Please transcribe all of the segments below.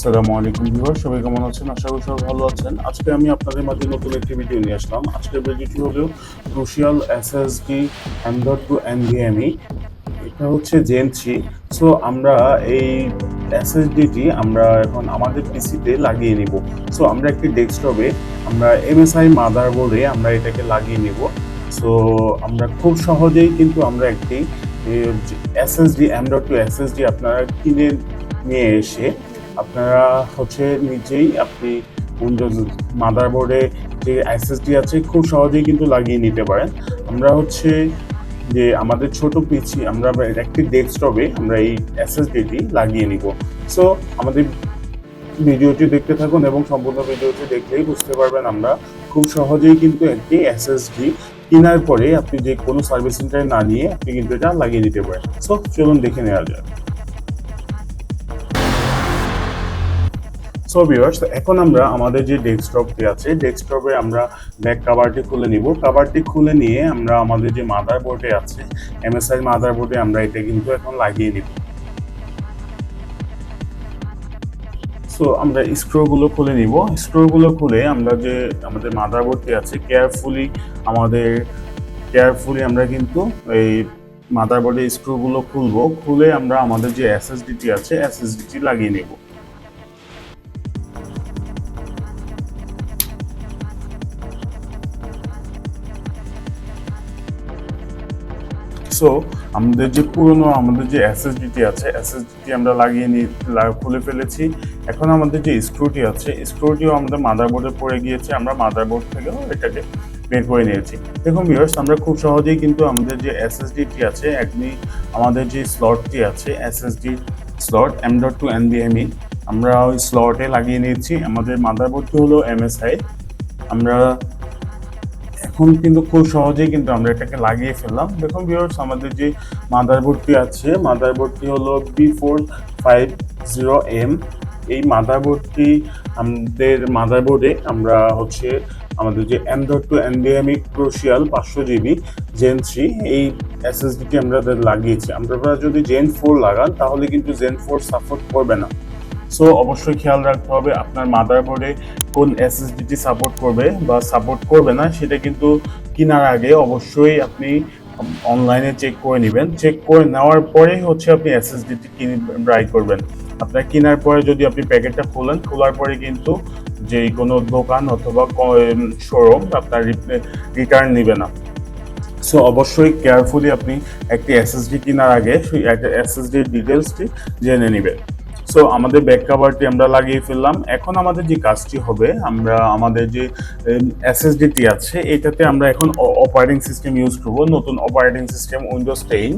আসসালামু আলাইকুম ভিউয়ার, সবাই কেমন আছেন? আশা করি সবাই ভালো আছেন। আজকে আমি আপনাদের মাঝে নতুন একটি ভিডিও নিয়ে আসলাম। আজকের ভিডিওটি হলো ক্রুশিয়াল এসএসডি M.2 NVMe। এটা হচ্ছে জেন 3। সো আমরা এই এসএসডিটি আমরা এখন আমাদের পিসিতে লাগিয়ে নিব। সো আমরা একটি ডেস্কটপে আমরা MSI মাদারবোর্ডে আমরা এটাকে লাগিয়ে নিব। সো আমরা খুব সহজেই কিন্তু আমরা একটি এসএসডি M.2 এসএসডি আপনারা কিনে নিয়ে এসে আপনারা হচ্ছে নিজেই আপনি উইন্ডোজ মাদারবোর্ডে যে এসএসডি আছে খুব সহজেই কিন্তু লাগিয়ে নিতে পারেন। আমরা হচ্ছে যে আমাদের ছোট পিসি আমরা একটি ডেস্কটপে আমরা এই এসএসডিটি লাগিয়ে নিব। সো আমাদের ভিডিওটি দেখতে থাকুন এবং সম্পূর্ণ ভিডিওটি দেখলেই বুঝতে পারবেন আমরা খুব সহজেই কিন্তু একটি এসএসডি কেনার পরে আপনি যে কোনো সার্ভিস সেন্টারে না নিয়ে আপনি কিন্তু এটা লাগিয়ে নিতে পারেন। সো চলুন দেখে নেওয়া যাক। সো ভিউয়ার্স, এখন আমরা আমাদের যে ডেস্কটপটি আছে ডেস্কটপে আমরা ব্যাক কভারটি খুলে নিব। কভারটি খুলে নিয়ে আমরা আমাদের যে মাদারবোর্ডে আছে MSI মাদারবোর্ডে আমরা এটা কিন্তু এখন লাগিয়ে নিব। সো আমরা স্ক্রুগুলো খুলে নিব। স্ক্রুগুলো খুলে আমরা যে আমাদের মাদারবোর্ডটি আছে কেয়ারফুলি আমরা কিন্তু এই মাদারবোর্ডের স্ক্রুগুলো খুলবো। খুলে আমরা আমাদের যে এসএসডিটি আছে এসএসডিটি লাগিয়ে নেব। সো আমাদের যে এসএসডিটি আছে এসএসডিটি আমরা খুলে ফেলেছি। এখন আমাদের যে স্ক্রুটি আছে স্ক্রুটিও আমাদের মাদারবোর্ডে পড়ে গিয়েছে, আমরা মাদারবোর্ড থেকেও এটাকে বের করে নিয়েছি। দেখুন ভিউয়ার্স, আমরা খুব সহজেই কিন্তু আমাদের যে এসএসডিটি আছে আমাদের যে স্লটটি আছে এসএসডি স্লট M.2 NVMe আমরা ওই স্লটে লাগিয়ে নিয়েছি। আমাদের মাদারবোর্ডটি হলো MSI। আমরা এখন কিন্তু খুব সহজেই কিন্তু আমরা এটাকে লাগিয়ে ফেললাম। দেখুন ভিউয়ার্স, আমাদের যে মাদারবোর্ডটি আছে মাদারবোর্ডটি হলো B450M। এই মাদারবোর্ডটি আমাদের মাদারবোর্ডে আমরা হচ্ছে আমাদের যে M.2 NVMe crucial 500GB gen 3 এই এসএসডিটি আমরা লাগিয়েছি। আপনারা যদি জেন 4 লাগান তাহলে কিন্তু জেন 4 সাপোর্ট করবে না। সো অবশ্যই খেয়াল রাখতে হবে আপনার মাদারবোর্ডে কোন এসএসডিটি সাপোর্ট করবে বা সাপোর্ট করবে না সেটা কিন্তু কেনার আগে অবশ্যই আপনি অনলাইনে চেক করে নেবেন। চেক করে নেওয়ার পরে হচ্ছে আপনি এসএসডিটি ট্রাই করবেন। আপনার কেনার পরে যদি আপনি প্যাকেটটা খোলার পরে কিন্তু যে কোনো দোকান অথবা শোরুম আপনার রিটার্ন নেবে না। সো অবশ্যই কেয়ারফুলি আপনি একটি এসএসডি কেনার আগে সেই এসএসডির ডিটেলসটি জেনে নেবেন। সো আমাদের ব্যাক কভারটি আমরা লাগিয়ে ফেললাম। এখন আমাদের যে কাজটি হবে আমরা আমাদের যে এসএসডিটি আছে এটাতে আমরা এখন অপারেটিং সিস্টেম ইউজ করব। নতুন অপারেটিং সিস্টেম উইন্ডোজ 10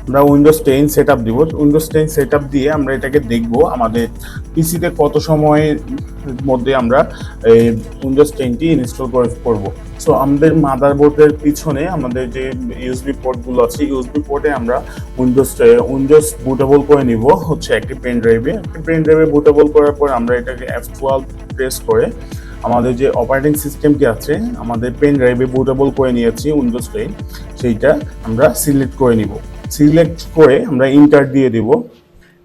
আমরা উইন্ডোজ 10 সেট আপ দিব। উইন্ডোজ 10 সেট আপ দিয়ে আমরা এটাকে দেখব আমাদের পিসিতে কত সময়ের মধ্যে আমরা এই উইন্ডোজ 10টি ইনস্টল করব। সো আমাদের মাদারবোর্ডের পিছনে আমাদের যে ইউএসবি পোর্টগুলো আছে ইউএসবি পোর্টে আমরা উইন্ডোজ বুটেবল করে নিব হচ্ছে একটি পেন ড্রাইভে বুটেবল করার পর আমরা এটাকে F12 প্রেস করে আমাদের যে অপারেটিং সিস্টেমটি আছে আমাদের পেন ড্রাইভে বুটেবল করে নিয়েছি উইন্ডোজ 10 সেইটা আমরা সিলেক্ট করে নিব। সিলেক্ট করে আমরা ইন্টার দিয়ে দিব।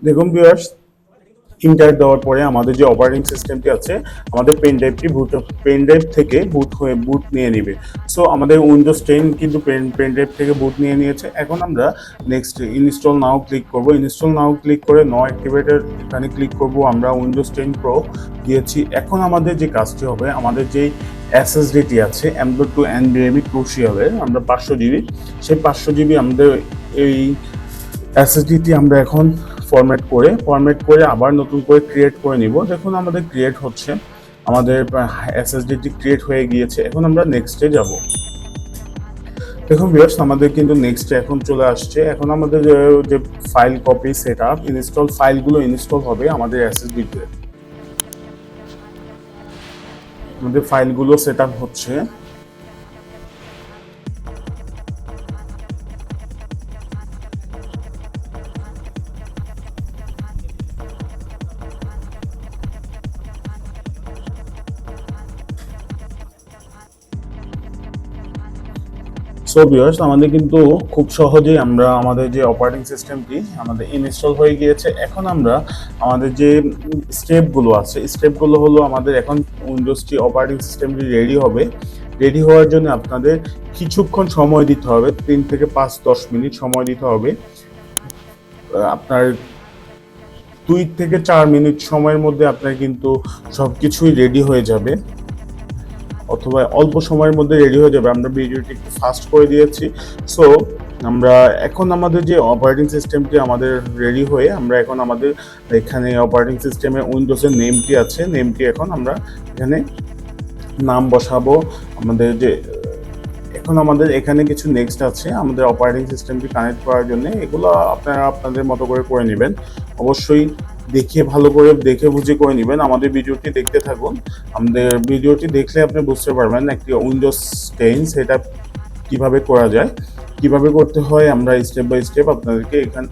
দেখুন ভিউয়ার্স, ইন্টার দেওয়ার পরে আমাদের যে অপারেটিং সিস্টেমটি আছে আমাদের পেন ড্রাইভ থেকে বুট নিয়ে নেবে। সো আমাদের উইন্ডোজ 10 কিন্তু পেন ড্রাইভ থেকে বুট নিয়ে নিয়েছে। এখন আমরা নেক্সট ইনস্টল নাও ক্লিক করব। ইনস্টল নাও ক্লিক করে নো অ্যাক্টিভেটেড এখানে ক্লিক করব। আমরা উইন্ডোজ 10 প্রো দিয়েছি। এখন আমাদের যে কাজটি হবে আমাদের যে এসএসডিটি আছে M.2 NVMe ক্রুশিয়ালের আমরা 500GB সেই 500GB আমাদের এই এসএসডিটি আমরা এখন ফরম্যাট করে আবার নতুন করে ক্রিয়েট করে নিব। দেখুন আমাদের ক্রিয়েট হচ্ছে, আমাদের এসএসডিটি ক্রিয়েট হয়ে গিয়েছে। এখন আমরা নেক্সটে যাব। দেখুন ভিউয়ার্স, আমাদের কিন্তু নেক্সটে এখন চলে আসছে। এখন আমাদের যে ফাইল কপি সেট আপ ফাইলগুলো ইনস্টল হবে আমাদের এসএসডিতে। আমাদের ফাইলগুলো সেট আপ হচ্ছে। সো ভিউয়ার্স, আমাদের কিন্তু খুব সহজেই আমরা আমাদের যে অপারেটিং সিস্টেমটি আমাদের ইনস্টল হয়ে গিয়েছে। এখন আমরা আমাদের যে স্টেপগুলো আছে, স্টেপগুলো হলো আমাদের এখন উইন্ডোজটি অপারেটিং সিস্টেমটি রেডি হবে। রেডি হওয়ার জন্য আপনাদের কিছুক্ষণ সময় দিতে হবে, 3 থেকে 5-10 মিনিট সময় দিতে হবে। আপনার 2 থেকে 4 মিনিট সময়ের মধ্যে আপনার কিন্তু সব কিছুই রেডি হয়ে যাবে, অথবা অল্প সময়ের মধ্যে রেডি হয়ে যাবে। আমরা ভিডিওটি একটু ফাস্ট করে দিয়েছি। সো আমরা এখন আমাদের যে অপারেটিং সিস্টেমটি আমাদের রেডি হয়ে আমরা এখন আমাদের এখানে অপারেটিং সিস্টেমে উইন্ডোজের নেমটি আছে, নেমটি এখন আমরা এখানে নাম বসাবো। আমাদের যে এখন আমাদের এখানে কিছু নেক্সট আছে আমাদের অপারেটিং সিস্টেমটি কানেক্ট করার জন্য, এগুলো আপনারা আপনাদের মতো করে নেবেন। অবশ্যই ভালো করে দেখে বুঝে করে নেবেন। আমাদের ভিডিওটি দেখতে থাকুন। আমাদের ভিডিওটি দেখলে আপনি বুঝতে পারবেন একটি উইন্ডোজ 10 সেটআপ কিভাবে করা যায়, কিভাবে করতে হয়। আমরা স্টেপ বাই স্টেপ আপনাদেরকে এখানে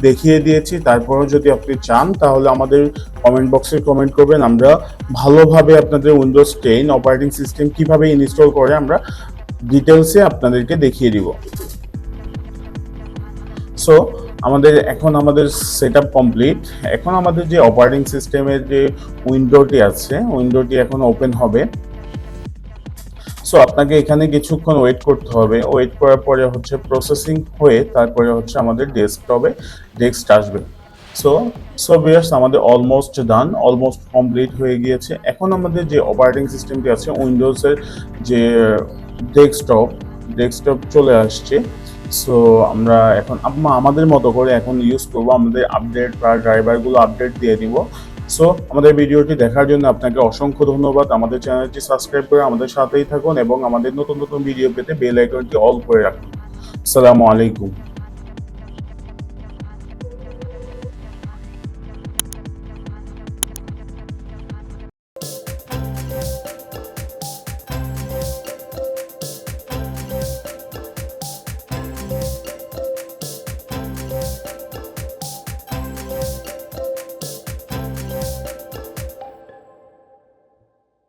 দেখিয়ে দিয়েছি। তারপরেও যদি আপনি চান তাহলে আমাদের কমেন্ট বক্সে কমেন্ট করবেন। আমরা ভালোভাবে আপনাদের উইন্ডোজ 10 অপারেটিং সিস্টেম কিভাবে ইনস্টল করে আমরা ডিটেলসে আপনাদেরকে দেখিয়ে দিব। সো আমাদের সেটআপ কমপ্লিট। এখন আমাদের যে অপারেটিং সিস্টেমের যে উইন্ডোটি আছে, উইন্ডোটি এখন ওপেন হবে। সো আপনাকে এখানে কিছুক্ষণ ওয়েট করতে হবে। ওয়েট করার পরে হচ্ছে প্রসেসিং হয়ে তারপরে হচ্ছে আমাদের ডেস্কটপে টেক্সট আসবে। সো ভিউয়ার্স, আমাদের অলমোস্ট ডান, অলমোস্ট কমপ্লিট হয়ে গিয়েছে। এখন আমাদের যে অপারেটিং সিস্টেমটি আছে উইন্ডোজের যে ডেস্কটপ চলে আসছে। সো আমরা এখন আমাদের মতো করে এখন ইউজ করব, আমাদের আপডেট বা ড্রাইভারগুলো আপডেট দিয়ে দিব। সো আমাদের ভিডিওটি দেখার জন্য আপনাকে অসংখ্য ধন্যবাদ। আমাদের চ্যানেলটি সাবস্ক্রাইব করে আমাদের সাথেই থাকুন এবং আমাদের নতুন নতুন ভিডিও পেতে বেল আইকনটি অল করে রাখুন। আসসালামু আলাইকুম।